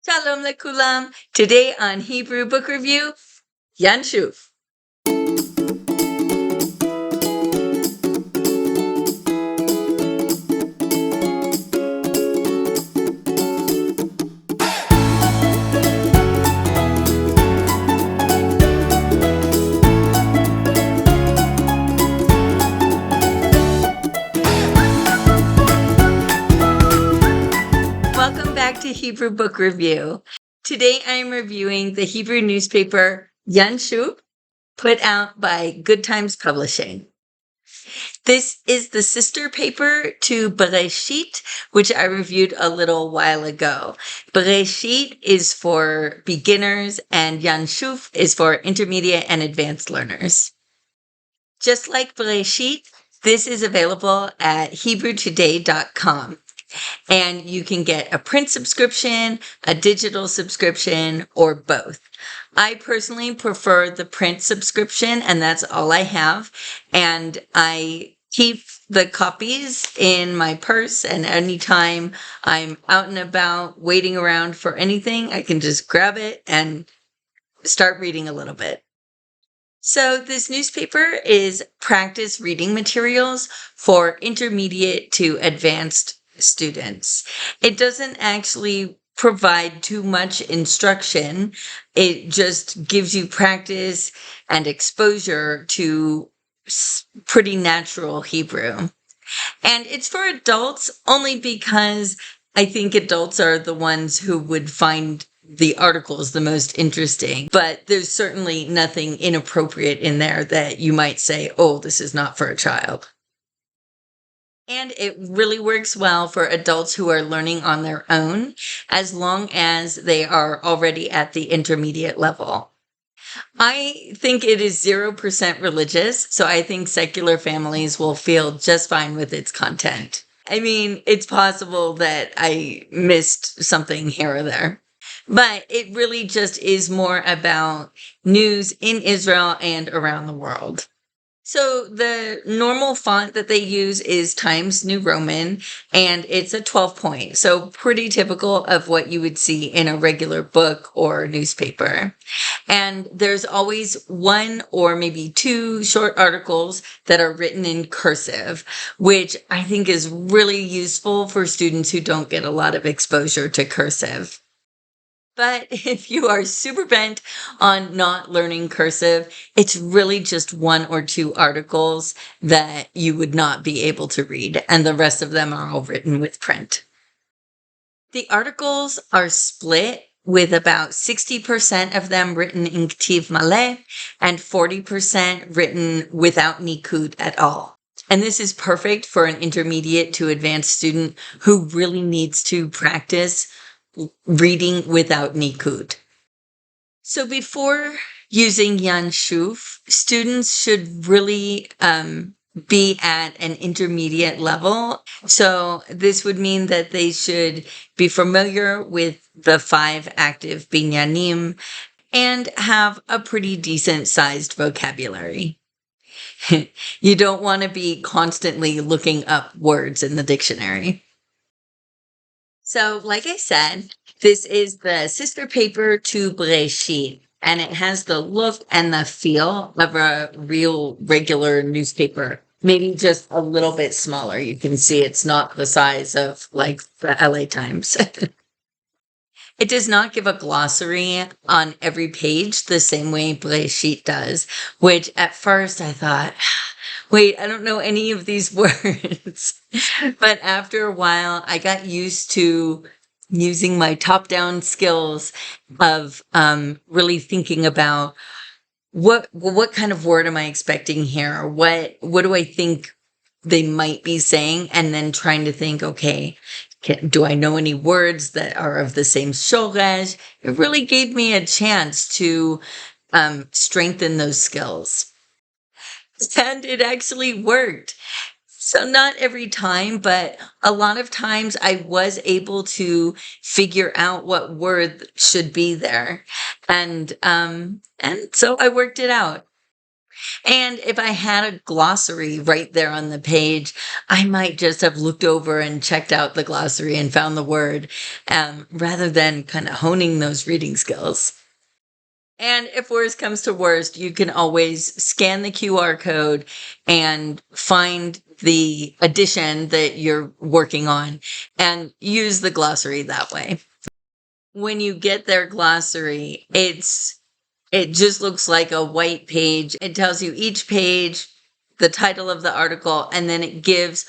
Shalom lekulam. Today on Hebrew Book Review, Yanshuf. Welcome back to Hebrew Book Review. Today I am reviewing the Hebrew newspaper Yanshuf, put out by Good Times Publishing. This is the sister paper to Beresheet, which I reviewed a little while ago. Beresheet is for beginners and Yanshuf is for intermediate and advanced learners. Just like Beresheet, this is available at HebrewToday.com. And you can get a print subscription, a digital subscription, or both. I personally prefer the print subscription, and that's all I have. And I keep the copies in my purse, and anytime I'm out and about waiting around for anything, I can just grab it and start reading a little bit. So this newspaper is practice reading materials for intermediate to advanced students. It doesn't actually provide too much instruction. It just gives you practice and exposure to pretty natural Hebrew. And it's for adults only because I think adults are the ones who would find the articles the most interesting, but there's certainly nothing inappropriate in there that you might say, oh, this is not for a child. And it really works well for adults who are learning on their own, as long as they are already at the intermediate level. I think it is 0% religious, so I think secular families will feel just fine with its content. I mean, it's possible that I missed something here or there. But it really just is more about news in Israel and around the world. So the normal font that they use is Times New Roman, and it's a 12 point. So pretty typical of what you would see in a regular book or newspaper. And there's always one or maybe two short articles that are written in cursive, which I think is really useful for students who don't get a lot of exposure to cursive. But if you are super bent on not learning cursive, it's really just one or two articles that you would not be able to read, and the rest of them are all written with print. The articles are split with about 60% of them written in Ktiv Maleh and 40% written without nikud at all. And this is perfect for an intermediate to advanced student who really needs to practice reading without nikud. So before using Yanshuf, students should really be at an intermediate level. So this would mean that they should be familiar with the 5 active binyanim and have a pretty decent sized vocabulary. You don't want to be constantly looking up words in the dictionary. So, like I said, this is the sister paper to Beresheet, and it has the look and the feel of a real regular newspaper, maybe just a little bit smaller. You can see it's not the size of like the LA Times. It does not give a glossary on every page the same way Beresheet does, which at first I thought, wait, I don't know any of these words. But after a while, I got used to using my top-down skills of really thinking about what kind of word am I expecting here? What do I think they might be saying? And then trying to think, okay, do I know any words that are of the same shoresh? It really gave me a chance to strengthen those skills. And it actually worked. So not every time, but a lot of times I was able to figure out what word should be there. And so I worked it out. And if I had a glossary right there on the page, I might just have looked over and checked out the glossary and found the word, rather than kind of honing those reading skills. And if worst comes to worst, you can always scan the QR code and find the edition that you're working on and use the glossary that way. When you get their glossary, it just looks like a white page. It tells you each page, the title of the article, and then it gives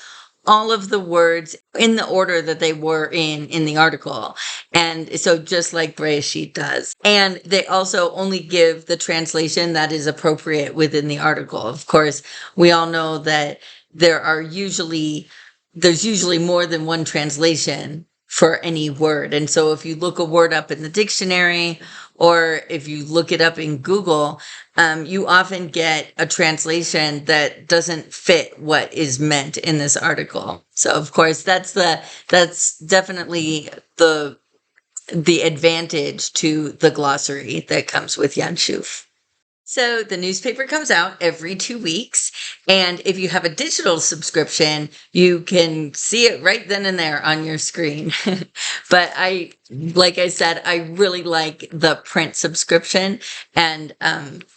all of the words in the order that they were in the article. And so just like Beresheet does. And they also only give the translation that is appropriate within the article. Of course, we all know that there's usually more than one translation for any word. And so if you look a word up in the dictionary or if you look it up in Google, you often get a translation that doesn't fit what is meant in this article. So of course that's definitely the advantage to the glossary that comes with Yanshuf. So the newspaper comes out every 2 weeks. And if you have a digital subscription, you can see it right then and there on your screen. But like I said, I really like the print subscription. And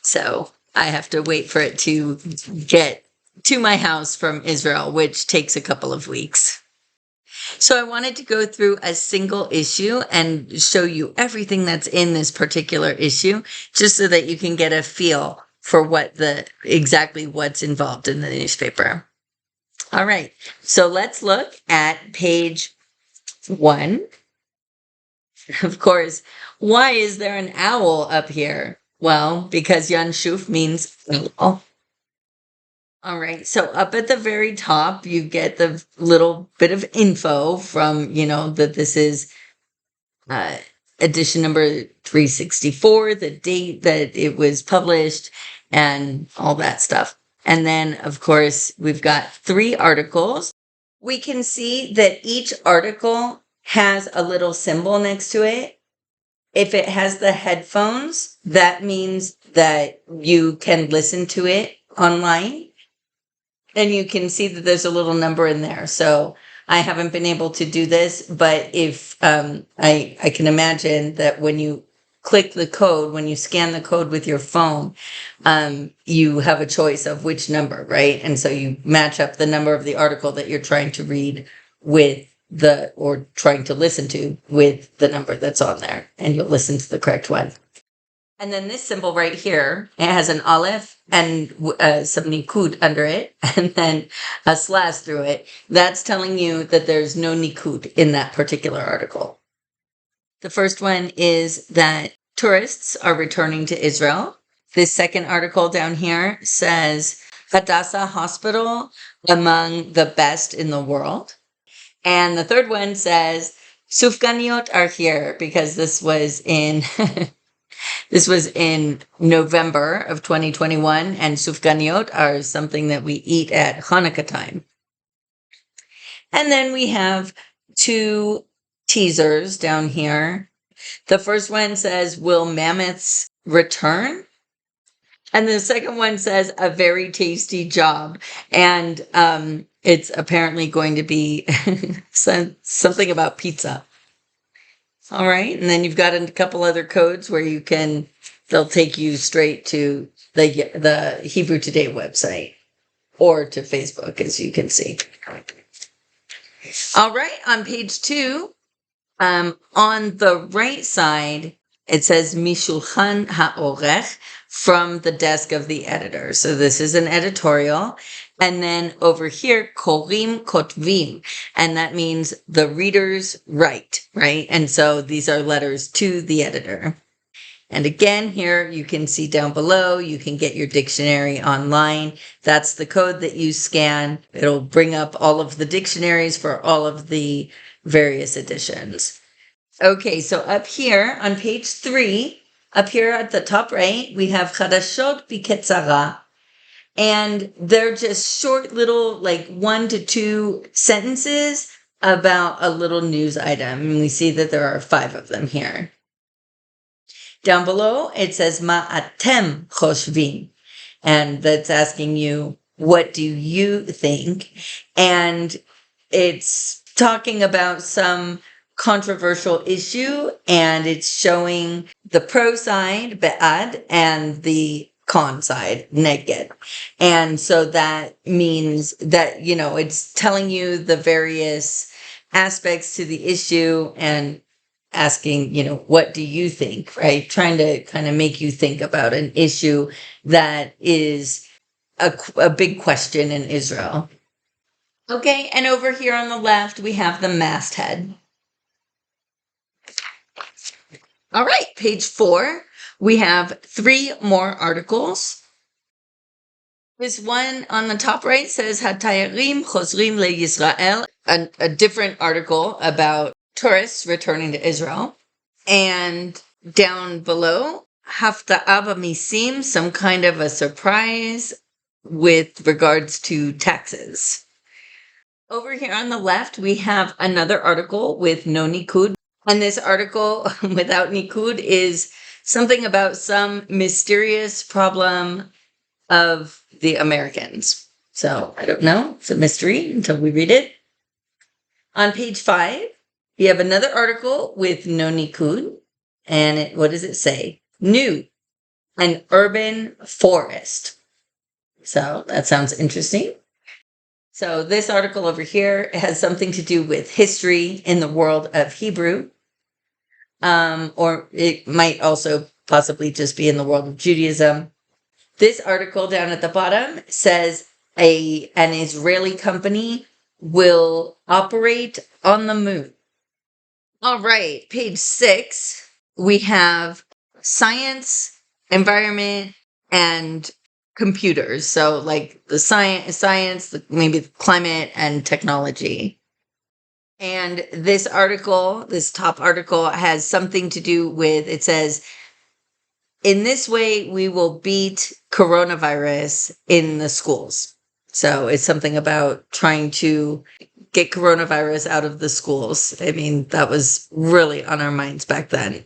so I have to wait for it to get to my house from Israel, which takes a couple of weeks. So I wanted to go through a single issue and show you everything that's in this particular issue, just so that you can get a feel for exactly what's involved in the newspaper. All right, so let's look at page 1. Of course, why is there an owl up here? Well, because Yanshuf means owl. All right, so up at the very top, you get the little bit of info from, that this is edition number 364, the date that it was published, and all that stuff. And then, of course, we've got 3 articles. We can see that each article has a little symbol next to it. If it has the headphones, that means that you can listen to it online. And you can see that there's a little number in there. So I haven't been able to do this, but if I can imagine that when you click the code, when you scan the code with your phone, you have a choice of which number, right? And so you match up the number of the article that you're trying to read or trying to listen to with the number that's on there, and you'll listen to the correct one. And then this symbol right here, it has an aleph and some nikud under it, and then a slash through it. That's telling you that there's no nikud in that particular article. The first one is that tourists are returning to Israel. This second article down here says Hadassah Hospital among the best in the world. And the third one says Sufganiyot are here, because this was in This was in November of 2021, and sufganiyot are something that we eat at Hanukkah time. And then we have 2 teasers down here. The first one says, "Will mammoths return?" And the second one says, "A very tasty job." And it's apparently going to be something about pizza. All right, and then you've got a couple other codes where they'll take you straight to the Hebrew Today website or to Facebook, as you can see. All right, on page 2, on the right side, it says Mishulchan Ha'orech, from the desk of the editor. So this is an editorial. And then over here, Korim Kotvim, and that means the readers write, right? And so these are letters to the editor. And again, here you can see down below, you can get your dictionary online. That's the code that you scan. It'll bring up all of the dictionaries for all of the various editions. Okay, so up here on page 3, up here at the top right, we have Chadashot Biketzara. And they're just short little, 1 to 2 sentences about a little news item. And we see that there are 5 of them here. Down below, it says Ma atem choshvim. and that's asking you, what do you think? And it's talking about some controversial issue, and it's showing the pro side, ba'ad, and the con side, neged. And so that means that, it's telling you the various aspects to the issue and asking, what do you think, right? Trying to kind of make you think about an issue that is a big question in Israel. Okay, and over here on the left, we have the masthead. All right, page 4, we have 3 more articles. This one on the top right says Hatayarim Chosrim leYisrael, a different article about tourists returning to Israel. And down below, Hafta'ah Misim, some kind of a surprise with regards to taxes. Over here on the left, we have another article with no nikud. And this article without nikud is something about some mysterious problem of the Americans. So I don't know. It's a mystery until we read it. On page 5, we have another article with no nikud. And what does it say? New, an urban forest. So that sounds interesting. So this article over here has something to do with history in the world of Hebrew. Or it might also possibly just be in the world of Judaism. This article down at the bottom says an Israeli company will operate on the moon. All right, page 6, we have science, environment, and computers. So like the science, maybe the climate and technology. And this article, this top article, has something to do with, it says, in this way, we will beat coronavirus in the schools. So it's something about trying to get coronavirus out of the schools. I mean, that was really on our minds back then.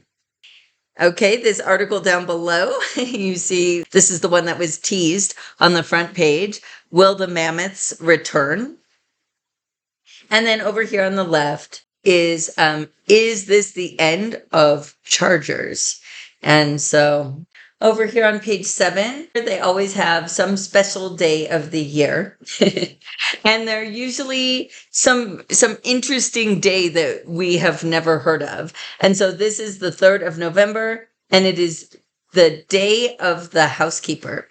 Okay, this article down below, you see, this is the one that was teased on the front page. Will the mammoths return? And then over here on the left is this the end of chargers? And so over here on page 7, they always have some special day of the year. And they're usually some interesting day that we have never heard of. And so this is the 3rd of November, and it is the day of the housekeeper.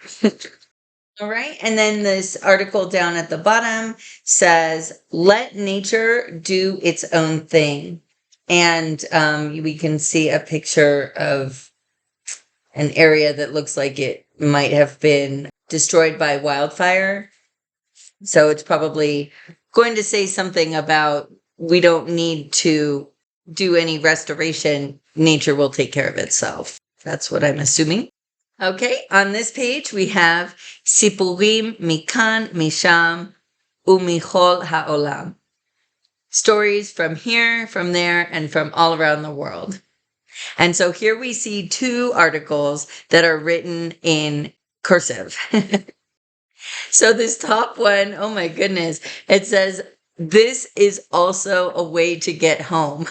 All right. And then this article down at the bottom says, let nature do its own thing. And we can see a picture of an area that looks like it might have been destroyed by wildfire. So it's probably going to say something about we don't need to do any restoration. Nature will take care of itself. That's what I'm assuming. Okay, on this page we have Sipurim Mikan Misham Umichol Ha'olam. Stories from here, from there, and from all around the world. And so here we see 2 articles that are written in cursive. So this top one, oh my goodness, it says, this is also a way to get home.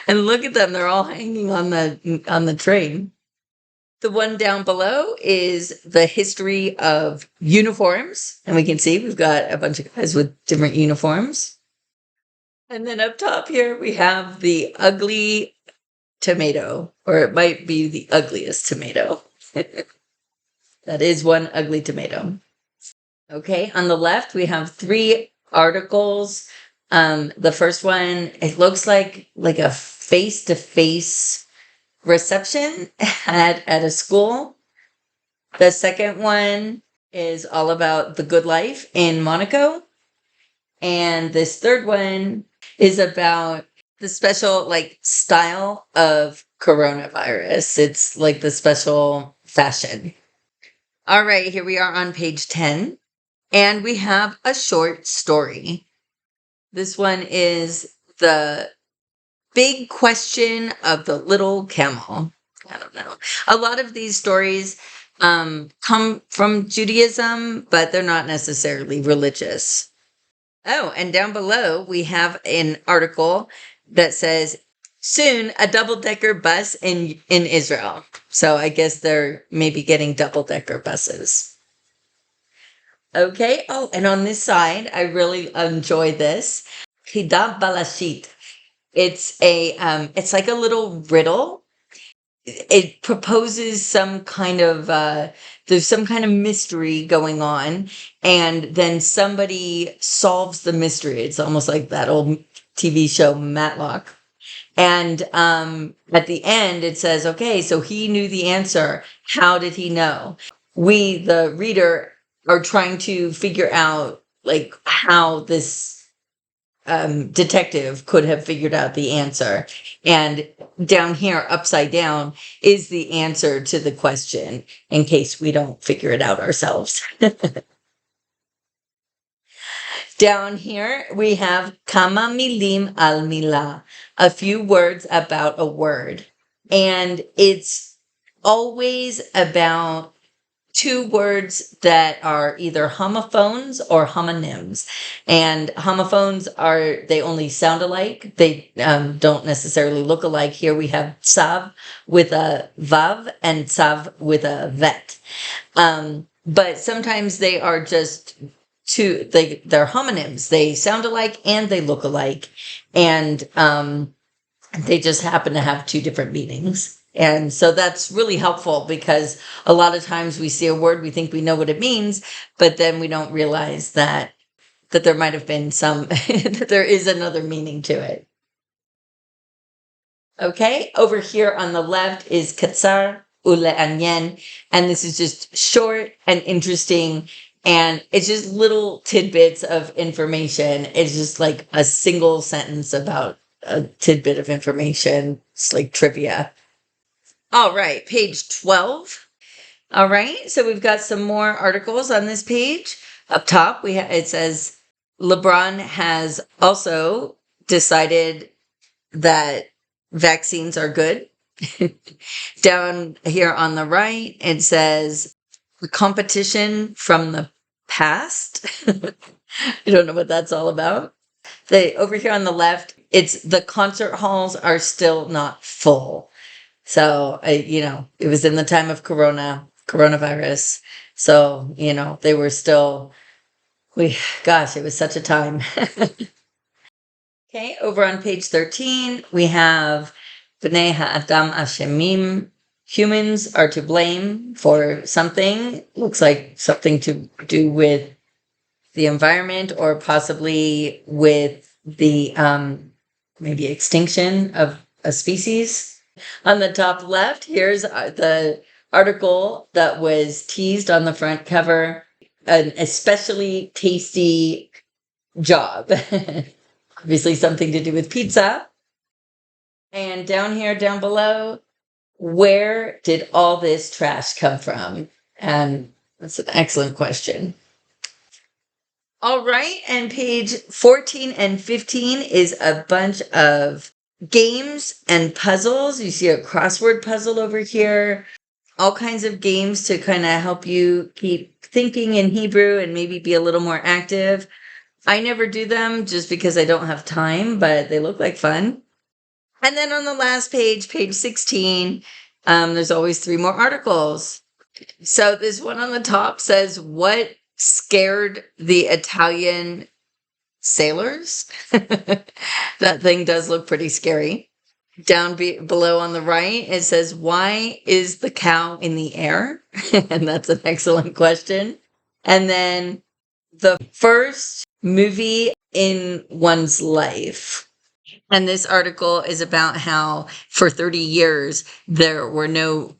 And look at them, they're all hanging on the train. The one down below is the history of uniforms. And we can see we've got a bunch of guys with different uniforms. And then up top here, we have the ugly tomato, or it might be the ugliest tomato. That is one ugly tomato. Okay, on the left, we have 3 articles. The first one, it looks like a face-to-face reception at a school. The second one is all about the good life in Monaco. And this third one is about the special style of coronavirus. It's like the special fashion. All right, here we are on page 10. And we have a short story. This one is the big question of the little camel. I don't know. A lot of these stories come from Judaism, but they're not necessarily religious. Oh, and down below we have an article that says, soon a double-decker bus in Israel. So I guess they're maybe getting double-decker buses. Okay. Oh, and on this side, I really enjoy this. Hidab Balashit. It's like a little riddle. It proposes some kind of there's some kind of mystery going on, and then somebody solves the mystery. It's almost like that old TV show Matlock. And at the end, it says, okay, so he knew the answer. How did he know? We, the reader, are trying to figure out like how this detective could have figured out the answer. And down here, upside down, is the answer to the question in case we don't figure it out ourselves. Down here, we have kama milim al mila, a few words about a word. And it's always about two words that are either homophones or homonyms. And homophones they only sound alike. They don't necessarily look alike. Here we have tsav with a vav and tsav with a vet. But sometimes they are just they're homonyms. They sound alike and they look alike. And they just happen to have two different meanings. And so that's really helpful because a lot of times we see a word, we think we know what it means, but then we don't realize that there might have been that there is another meaning to it. Okay, over here on the left is katsar ule'anyen, and this is just short and interesting, and it's just little tidbits of information. It's just like a single sentence about a tidbit of information. It's like trivia. All right, page 12. All right, so we've got some more articles on this page. Up top, it says LeBron has also decided that vaccines are good. Down here on the right, it says the competition from the past. I don't know what that's all about. Over here on the left, it's the concert halls are still not full. So, it was in the time of coronavirus. So, they were still, gosh, it was such a time. Okay, over on page 13, we have Bnei Ha'adam Ashemim. Humans are to blame for something. Looks like something to do with the environment or possibly with the maybe extinction of a species. On the top left, here's the article that was teased on the front cover, an especially tasty job. Obviously something to do with pizza. And down below, where did all this trash come from? And that's an excellent question. All right, and page 14 and 15 is a bunch of games and puzzles. You see a crossword puzzle over here. All kinds of games to kind of help you keep thinking in Hebrew and maybe be a little more active. I never do them just because I don't have time, but they look like fun. And then on the last page, page 16, there's always 3 more articles. So this one on the top says, what scared the Italian sailors? That thing does look pretty scary. Down below on the right, it says, why is the cow in the air? And that's an excellent question. And then the first movie in one's life. And this article is about how for 30 years there were no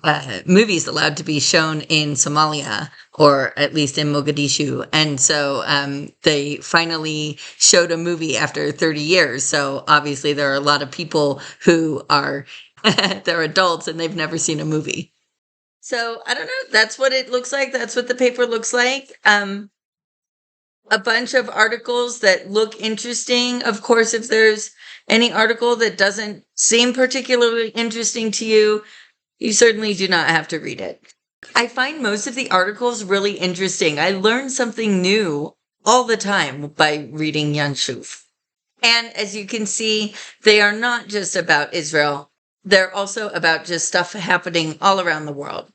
movies allowed to be shown in Somalia, or at least in Mogadishu. And so they finally showed a movie after 30 years. So obviously there are a lot of people who are, they're adults and they've never seen a movie. So I don't know. That's what it looks like. That's what the paper looks like. A bunch of articles that look interesting. Of course, if there's any article that doesn't seem particularly interesting to you, you certainly do not have to read it. I find most of the articles really interesting. I learn something new all the time by reading Yanshuf. And as you can see, they are not just about Israel. They're also about just stuff happening all around the world.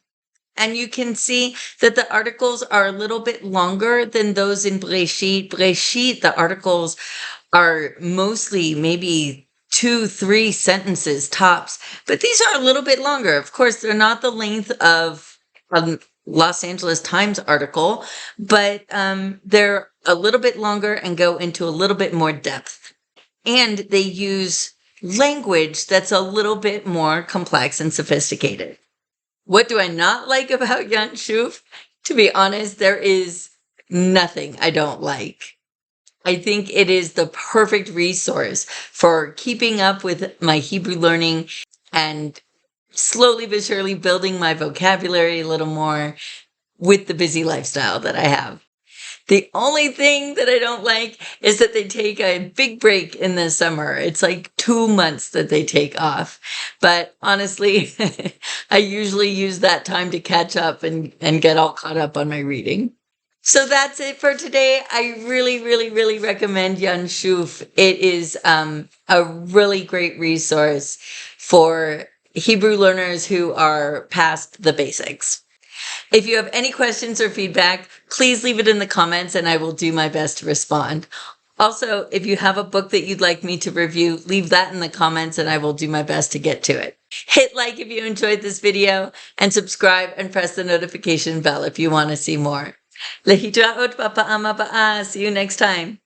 And you can see that the articles are a little bit longer than those in Beresheet. Beresheet, the articles are mostly maybe 2, 3 sentences tops, but these are a little bit longer. Of course, they're not the length of a Los Angeles Times article, but they're a little bit longer and go into a little bit more depth. And they use language that's a little bit more complex and sophisticated. What do I not like about Yanshuf? To be honest, there is nothing I don't like. I think it is the perfect resource for keeping up with my Hebrew learning and slowly but surely building my vocabulary a little more with the busy lifestyle that I have. The only thing that I don't like is that they take a big break in the summer. It's like 2 months that they take off. But honestly, I usually use that time to catch up and get all caught up on my reading. So that's it for today. I really, really, really recommend Yanshuf. It is a really great resource for Hebrew learners who are past the basics. If you have any questions or feedback, please leave it in the comments and I will do my best to respond. Also, if you have a book that you'd like me to review, leave that in the comments and I will do my best to get to it. Hit like if you enjoyed this video and subscribe and press the notification bell if you want to see more. Lehitraot papa'am abaa. See you next time.